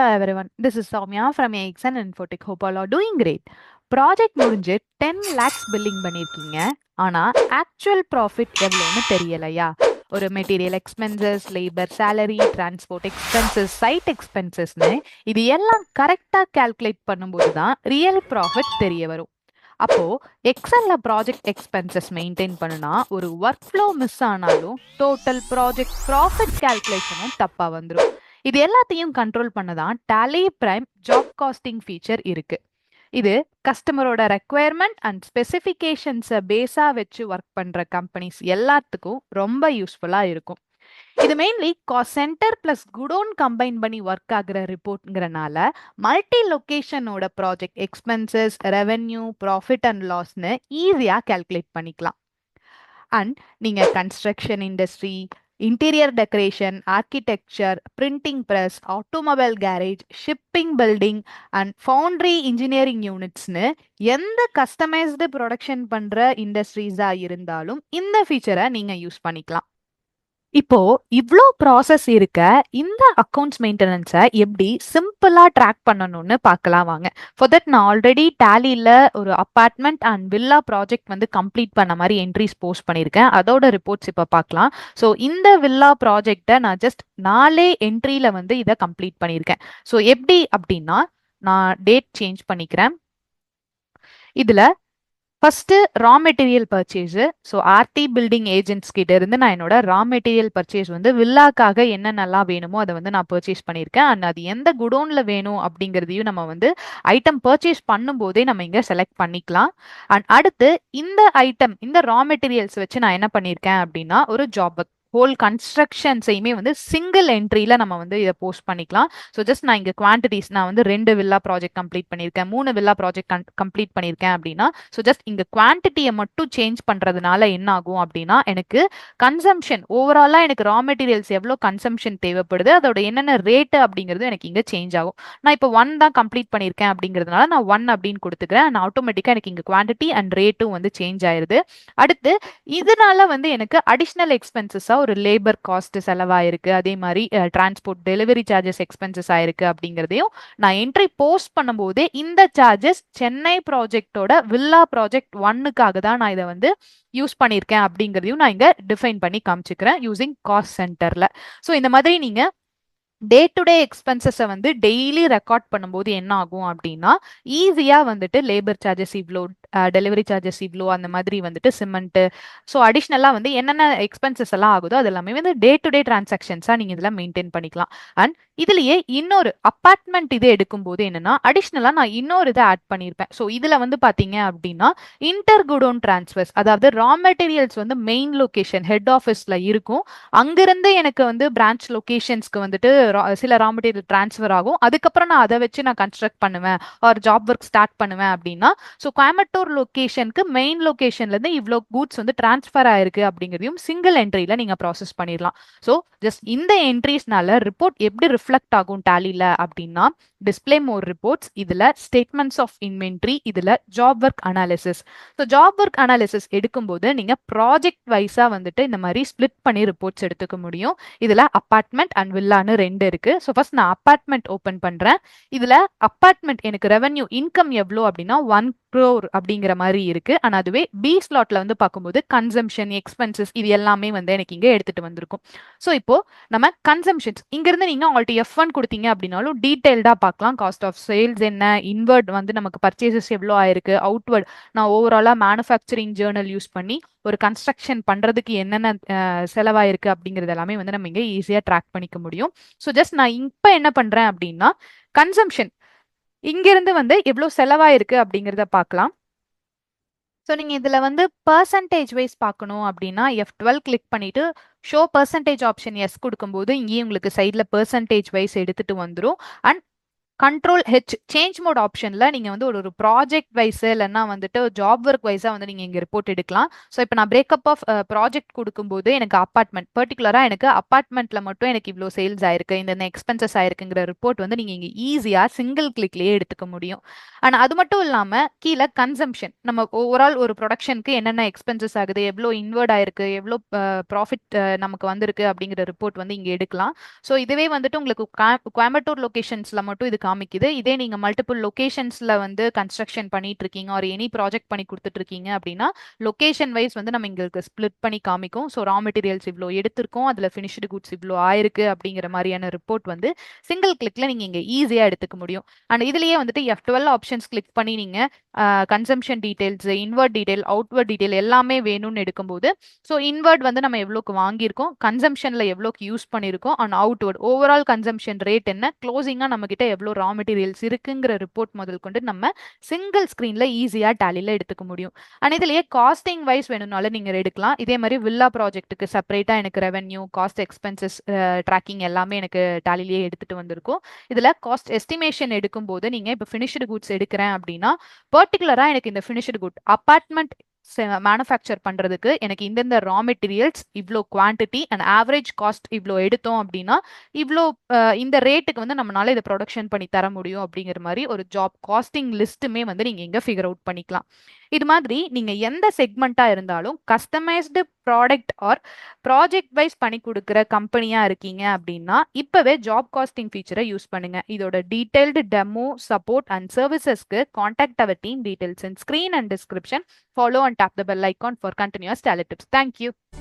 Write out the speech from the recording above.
Hello everyone, this is Soumya from AXN Infotech. Hope all are doing great. Project முடிஞ்சு 10 lakhs billing பண்ணியிருக்கீங்க. ஆனா actual profit எவ்வளோன்னு தெரியலையா? ஒரு material expenses, labour salary, transport expenses, site எக்ஸ்பென்சஸ்னு இது எல்லாம் கரெக்டாக கால்குலேட் பண்ணும்போது தான் ரியல் ப்ராஃபிட் தெரிய வரும். அப்போ எக்ஸல்ல ப்ராஜெக்ட் எக்ஸ்பென்சஸ் மெயின்டைன் பண்ணுனா ஒரு ஒர்க் ஃப்ளோ மிஸ் ஆனாலும் டோட்டல் ப்ராஜெக்ட் ப்ராஃபிட் கால்குலேஷனும் தப்பா வந்துடும். இது எல்லாத்தையும் கண்ட்ரோல் பண்ணதான் Tally Prime job costing feature இருக்கு. இது கஸ்டமரோட ரெக்குவயர்மெண்ட் அண்ட் ஸ்பெசிஃபிகேஷன்ஸை பேஸா வச்சு ஒர்க் பண்ற கம்பெனிஸ் எல்லாத்துக்கும் ரொம்ப யூஸ்ஃபுல்லா இருக்கும். இது mainly cost centre plus godown combine பண்ணி ஒர்க் ஆகுற ரிப்போர்ட்ங்கிறனால மல்டி லொகேஷனோட project expenses, revenue, profit and லாஸ்னு ஈஸியாக கால்குலேட் பண்ணிக்கலாம். அண்ட் நீங்கள் construction industry, interior decoration, architecture, printing press, automobile garage, shipping building and foundry engineering யூனிட்ஸ்னு எந்த கஸ்டமைஸ்டு ப்ரொடக்ஷன் பண்ணுற இண்டஸ்ட்ரீஸாக இருந்தாலும் இந்த ஃபீச்சரை நீங்கள் யூஸ் பண்ணிக்கலாம். இப்போ இவ்வளோ ப்ராசஸ் இருக்க இந்த அக்கௌண்ட்ஸ் மெயின்டெனன்ஸை எப்படி சிம்பிளா ட்ராக் பண்ணணும்னு பார்க்கலாம் வாங்க. ஃபார் தட் நான் ஆல்ரெடி டேலியில் ஒரு அப்பார்ட்மெண்ட் அண்ட் வில்லா ப்ராஜெக்ட் வந்து கம்ப்ளீட் பண்ண மாதிரி என்ட்ரிஸ் போஸ்ட் பண்ணியிருக்கேன். அதோட ரிப்போர்ட்ஸ் இப்போ பார்க்கலாம். ஸோ இந்த வில்லா ப்ராஜெக்டை நான் ஜஸ்ட் 4 என்ட்ரியில் வந்து இதை கம்ப்ளீட் பண்ணியிருக்கேன். ஸோ எப்படி அப்படின்னா நான் டேட் சேஞ்ச் பண்ணிக்கிறேன். இதில் first raw material purchase. So RD building agents கிட்ட இருந்து நான் என்னோட ரா மெட்டீரியல் பர்ச்சேஸ் வந்து வில்லாக்காக என்னென்னலாம் வேணுமோ அதை வந்து நான் பர்ச்சேஸ் பண்ணியிருக்கேன். அண்ட் அது எந்த குடோன்ல வேணும் அப்படிங்கிறதையும் நம்ம வந்து ஐட்டம் பர்ச்சேஸ் பண்ணும்போதே நம்ம இங்கே செலக்ட் பண்ணிக்கலாம். அண்ட் அடுத்து இந்த ஐட்டம், இந்த ரா மெட்டீரியல்ஸ் வச்சு நான் என்ன பண்ணியிருக்கேன் அப்படின்னா ஒரு ஜாப் ஹோல் கன்ஸ்ட்ரக்ஷன்ஸையுமே வந்து சிங்கிள் என்ட்ரியில் நம்ம வந்து இதை போஸ்ட் பண்ணிக்கலாம். ஸோ ஜஸ்ட் நான் இங்கே குவான்டிட்டிஸ் நான் வந்து 2 வில்லா ப்ராஜெக்ட் கம்ப்ளீட் பண்ணியிருக்கேன், 3 வில்லா ப்ராஜெக்ட் கம்ப்ளீட் பண்ணியிருக்கேன் அப்படின்னா ஸோ ஜஸ்ட் இங்கே குவான்டிட்டியை மட்டும் சேஞ்ச் பண்ணுறதுனால என்ன ஆகும் அப்படின்னா எனக்கு கன்சம்ஷன் ஓவராலாக எனக்கு ரா மெட்டீரியல்ஸ் எவ்வளோ கன்சம்ஷன் தேவைப்படுது, அதோட என்னென்ன ரேட்டு அப்படிங்கிறது எனக்கு இங்கே சேஞ்ச் ஆகும். நான் இப்போ 1 தான் கம்ப்ளீட் பண்ணியிருக்கேன் அப்படிங்கிறதுனால நான் 1 அப்படின்னு கொடுத்துக்கிறேன். அண்ட் ஆட்டோமேட்டிக்காக எனக்கு இங்கே குவான்டிட்டி அண்ட் ரேட்டும் வந்து சேஞ்ச் ஆயிருது. அடுத்து இதனால வந்து எனக்கு அடிஷ்னல் எக்ஸ்பென்சஸாக ஒரு லேபர் காஸ்ட் செலவாயிருக்கு, அதே மாதிரி டிரான்ஸ்போர்ட் டெலிவரி சார்ஜஸ் எக்ஸ்பென்சஸ் ஆயிருக்கு அப்படிங்கிறதையும் நான் என்ட்ரி போஸ்ட் பண்ணும்போதே இந்த சார்ஜஸ் சென்னை ப்ராஜெக்டோட வில்லா ப்ராஜெக்ட் 1க்காக தான் நான் இதை வந்து யூஸ் பண்ணியிருக்கேன் அப்படிங்கிறதையும் நான் இங்கே டிஃபைன் பண்ணி காமிச்சுக்கிறேன் யூசிங் காஸ்ட் சென்டர்ல. ஸோ இந்த மாதிரி நீங்க டே டு டே எக்ஸ்பென்சஸை வந்து டெய்லி ரெக்கார்ட் பண்ணும்போது என்ன ஆகும் அப்படின்னா ஈஸியாக வந்துட்டு லேபர் சார்ஜஸ் இவ்வளோ, டெலிவரி சார்ஜஸ் இவ்வளோ, அந்த மாதிரி வந்துட்டு சிமெண்ட்டு, ஸோ அடிஷ்னலாக வந்து என்னென்ன எக்ஸ்பென்சஸ் எல்லாம் ஆகுதோ அது எல்லாமே வந்து டே டு டே டிரான்சாக்ஷன்ஸாக நீங்கள் இதில் மெயின்டைன் பண்ணிக்கலாம். அண்ட் இதுலேயே இன்னொரு அப்பார்ட்மெண்ட் இது எடுக்கும்போது என்னன்னா அடிஷ்னலாக நான் இன்னொரு இதை ஆட் பண்ணியிருப்பேன். ஸோ இதில் வந்து பார்த்தீங்க அப்படின்னா இன்டர் குடோன் டிரான்ஸ்ஃபர்ஸ், அதாவது ரா மெட்டீரியல்ஸ் வந்து மெயின் லொகேஷன் ஹெட் ஆஃபீஸில் இருக்கும், அங்கிருந்து எனக்கு வந்து பிரான்ச் லொகேஷன்ஸ்க்கு வந்துட்டு சில ரா மெட்டீரியல் டிரான்ஸ்ஃபர் ஆகும். அதுக்கப்புறம் நான் அதை வச்சு நான் கன்ஸ்ட்ரக்ட் பண்ணுவேன் ஒரு ஜாப் ஒர்க் ஸ்டார்ட் பண்ணுவேன் அப்படின்னா ஸோ கோயம்புத்தூர் லொகேஷனுக்கு மெயின் லொகேஷன்ல இருந்து இவ்வளோ கூட்ஸ் வந்து டிரான்ஸ்ஃபர் ஆயிருக்கு அப்படிங்கிறதையும் சிங்கிள் என்ட்ரியில நீங்க ப்ராசஸ் பண்ணிடலாம். ஸோ ஜஸ்ட் இந்த என்ட்ரிஸ்னால ரிப்போர்ட் எப்படி ரிஃப்ளெக்ட் ஆகும் டேலில அப்படின்னா டிஸ்பிளே மோர் ரிப்போர்ட்ஸ், இதுல ஸ்டேட்மெண்ட்ஸ் ஆஃப் இன்வென்ட்ரி, இதுல job work analysis. So job work analysis எடுக்கும்போது நீங்க ப்ராஜெக்ட் வைஸா வந்துட்டு இந்த மாதிரி ஸ்பிளிட் பண்ணி ரிப்போர்ட்ஸ் எடுத்துக்க முடியும். இதுல அப்பார்ட்மெண்ட் அண்ட் வில்லான்னு 2 இருக்கு. ஸோ ஃபர்ஸ்ட் நான் அப்பார்ட்மெண்ட் ஓபன் பண்றேன். இதுல அப்பார்ட்மெண்ட் எனக்கு ரெவென்யூ இன்கம் எவ்வளோ அப்படின்னா 1 crore அப்படிங்கிற மாதிரி இருக்கு. ஆனா அதுவே பி ஸ்லாட்ல வந்து பார்க்கும்போது கன்சம்ஷன் எக்ஸ்பென்சஸ் இது எல்லாமே வந்து எனக்கு இங்க எடுத்துட்டு வந்திருக்கும். ஸோ இப்போ நம்ம கன்சம்ஷன்ஸ் இங்கிருந்து நீங்க ஆல்ரெடி F1 கொடுத்தீங்க அப்படின்னாலும் டீடைல்டா பார்க்கலாம். காஸ்ட் ஆஃப் சேல்ஸ் என்ன, இன்வர்ட் வந்து நமக்கு பர்ச்சேசஸ் எவ்வளோ ஆயிருக்கு, அவுட்வர்ட் நான் ஓவராலா மேனுஃபேக்சரிங் ஜேர்னல் யூஸ் பண்ணி ஒரு கன்ஸ்ட்ரக்ஷன் பண்றதுக்கு என்னென்ன செலவாயிருக்கு அப்படிங்கிறது எல்லாமே வந்து நம்ம இங்க ஈஸியா ட்ராக் பண்ணிக்க முடியும். ஸோ ஜஸ்ட் நான் இப்ப என்ன பண்றேன் அப்படின்னா கன்சம்ஷன் இங்கிருந்து வந்து எவ்வளோ செலவாயிருக்கு அப்படிங்கிறத பார்க்கலாம். ஸோ நீங்கள் இதில் வந்து பர்சன்டேஜ் வைஸ் பார்க்கணும் அப்படின்னா F12 கிளிக் பண்ணிட்டு ஷோ பர்சன்டேஜ் ஆப்ஷன் எஸ் கொடுக்கும்போது இங்கேயும் உங்களுக்கு சைடில் பர்சன்டேஜ் வைஸ் எடுத்துட்டு வந்துடும். And control H change mode ஆப்ஷன்ல நீங்க வந்து ஒரு ப்ராஜெக்ட் வைஸ் இல்லைன்னா வந்துட்டு ஜாப் ஒர்க் வைஸா வந்து நீங்க இங்க ரிப்போர்ட் எடுக்கலாம். ஸோ இப்போ நான் பிரேக்கப் ஆஃப் ப்ராஜெக்ட் கொடுக்கும்போது எனக்கு அப்பார்ட்மெண்ட் பர்டிகுலரா எனக்கு அப்பார்ட்மெண்ட்ல மட்டும் எனக்கு இவ்வளோ சேல்ஸ் ஆயிருக்கு, இந்த எக்ஸ்பென்சஸ் ஆயிருக்குங்கிற ரிப்போர்ட் வந்து நீங்க இங்க ஈஸியா சிங்கிள் கிளிக்லயே எடுத்துக்க முடியும். ஆனா அது மட்டும் இல்லாம கீழே கன்சம்ஷன் நம்ம ஓவரால் ஒரு ப்ரொடக்ஷனுக்கு என்னென்ன எக்ஸ்பென்சஸ் ஆகுது, எவ்வளோ இன்வெர்ட் ஆயிருக்கு, எவ்வளோ ப்ராஃபிட் நமக்கு வந்திருக்கு அப்படிங்கிற ரிப்போர்ட் வந்து இங்க எடுக்கலாம். ஸோ இதுவே வந்துட்டு உங்களுக்கு கோயம்புத்தூர் லொகேஷன்ஸ்ல மட்டும் இது காமிக்குது. இதே நீங்க மல்டிபிள் லொகேஷன்ஸ்ல வந்து கன்ஸ்ட்ரக்ஷன் பண்ணிட்டு இருக்கீங்க ஒரு எனி ப்ராஜெக்ட் பண்ணி கொடுத்துட்டு இருக்கீங்க அப்படின்னா லொகேஷன் வைஸ் வந்து நம்ம இங்களுக்கு ஸ்பிளிட் பண்ணி காமிக்கும். ஸோ ரா மெட்டீரியல்ஸ் இவ்வளோ எடுத்திருக்கோம், அதுல ஃபினிஷ்டு குட்ஸ் இவ்வளோ ஆயிருக்கு அப்படிங்கிற மாதிரியான ரிப்போர்ட் வந்து சிங்கிள் கிளிக்ல நீங்க இங்க ஈஸியா எடுத்துக்க முடியும். அண்ட் இதுலயே வந்துட்டு F12 ஆப்ஷன்ஸ் கிளிக் பண்ணி நீங்க consumption details, invert detail, outward detail எல்லாமே வேணும்னு எடுக்கும்போது ஸோ இன்வெர்ட் வந்து நம்ம எவ்வளோக்கு வாங்கியிருக்கோம், கன்சம்ஷன்ல எவ்வளோக்கு யூஸ் பண்ணியிருக்கோம், and outward overall consumption rate என்ன, க்ளோசிங்கா நம்ம கிட்ட எவ்வளோ ரா மெட்டீரியல்ஸ் இருக்குங்கிற ரிப்போர்ட் முதல் கொண்டு நம்ம சிங்கிள் ஸ்கிரீன்ல ஈஸியா டேலில எடுத்துக்க முடியும். அண்ட் இதுலயே காஸ்டிங் வைஸ் வேணும்னாலும் நீங்க எடுக்கலாம். இதே மாதிரி வில்லா ப்ராஜெக்ட்டுக்கு செப்பரேட்டா எனக்கு ரெவென்யூ, காஸ்ட், எக்ஸ்பென்சஸ் ட்ராக்கிங் எல்லாமே எனக்கு டேலிலேயே எடுத்துட்டு வந்திருக்கும். இதுல காஸ்ட் எஸ்டிமேஷன் எடுக்கும்போது நீங்க இப்போ ஃபினிஷ்டு குட்ஸ் எடுக்கிறேன் அப்படின்னா பர்டிகுலரா எனக்கு இந்த ஃபினிஷ்டு குட் அபார்ட்மெண்ட் மேனுஃபேக்சர் பண்றதுக்கு எனக்கு இந்தந்த ரா மெட்டீரியல்ஸ் இவ்வளோ குவான்டிட்டி அண்ட் ஆவரேஜ் காஸ்ட் இவ்வளோ எடுத்தோம் அப்படின்னா இவ்வளோ இந்த ரேட்டுக்கு வந்து நம்மளால இதை ப்ரொடக்ஷன் பண்ணி தர முடியும் அப்படிங்கிற மாதிரி ஒரு ஜாப் காஸ்டிங் லிஸ்ட்டுமே வந்து நீங்க இங்க ஃபிகர் அவுட் பண்ணிக்கலாம். இது மாதிரி நீங்க எந்த செக்மெண்டா இருந்தாலும் customised product or project wise பண்ணி கொடுக்குற கம்பெனியா இருக்கீங்க அப்படின்னா இப்பவே ஜாப் காஸ்டிங் ஃபீச்சரை யூஸ் பண்ணுங்க. இதோட டீடைல்டு டெமோ, சப்போர்ட் அண்ட் சர்வீசஸ்க்கு contact our team details in screen and description. Follow and tap the bell icon for continuous tally tips. Thank you.